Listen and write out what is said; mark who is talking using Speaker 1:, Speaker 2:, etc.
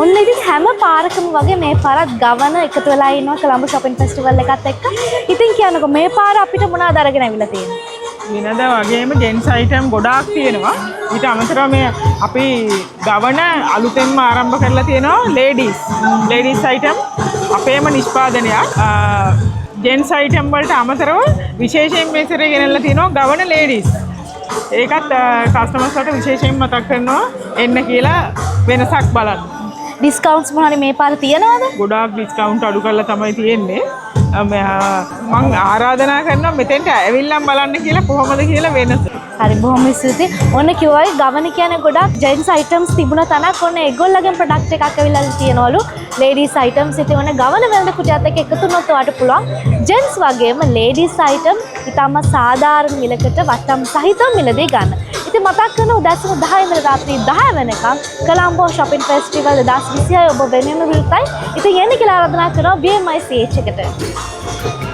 Speaker 1: ඔන්න ඉතින් හැම පාරකම වගේ මේ පාරත් ගවන එකතු වෙලා ඉනවා කොළඹ shopping festival එකත් එක්ක. ඉතින් කියන්නකෝ මේ පාර අපිට මොනවද අරගෙන අවිලා තියෙන්නේ?
Speaker 2: වෙනද වගේම ජෙන්ස් අයිටම් ගොඩාක් තියෙනවා. ඊට අමතරව මේ අපි ගවන අලුතෙන්ම ආරම්භ කරලා තියෙනවා ලේඩීස් අයිටම් අපේම නිෂ්පාදනයක්. ජෙන්ස් අයිටම් වලට අමතරව විශේෂයෙන් මේ සැරේ ගෙනල්ලා තියෙනවා ගවන ලේඩීස්. ඒකත් කස්ටමර්ස් වලට විශේෂයෙන් මතක් කරනවා එන්න කියලා වෙනසක් බලන්න.
Speaker 1: ඩිස්කවුන්ට්ස් මොනවාරි මේ පාර තියනවද?
Speaker 2: ගොඩාක් ඩිස්කවුන්ට් අඩු කරලා තමයි තියෙන්නේ. මම ආරාධනා කරනවා මෙතෙන්ට ඇවිල්ලා බලන්න කියලා කොහොමද කියලා වෙනස.
Speaker 1: හරි බොහොම ස්තුතියි. ඔන්න කිව්වා ගවන කියන්නේ ගොඩක් ජෙන්ට්ස් අයිටම්ස් තිබුණ තැනක්. ඔන්න ඒගොල්ලන්ගෙන් ප්‍රොඩක්ට් එකක් ඇවිල්ලා තියෙනවලු. ලේඩීස් අයිටම්ස් ඉතින් ඔන්න ගවන වෙනද කුටියත් එක්ක එකතු වුණොත් ඔයාලට පුළුවන් ජෙන්ට්ස් වගේම ලේඩීස් අයිටම් ඉතාම සාධාරණ මිලකට වටම් සහිතව මිලදී ගන්න. ඉතින් මතක් කරන උදෑසන 10 ඉඳලා රාත්‍රී 10 වෙනකම් කොළඹ shopping festival 2026 ඔබ වෙනුවෙන් විල්තයි. ඉතින් එන්න කියලා ආරාධනා කරනවා BMICH එකට.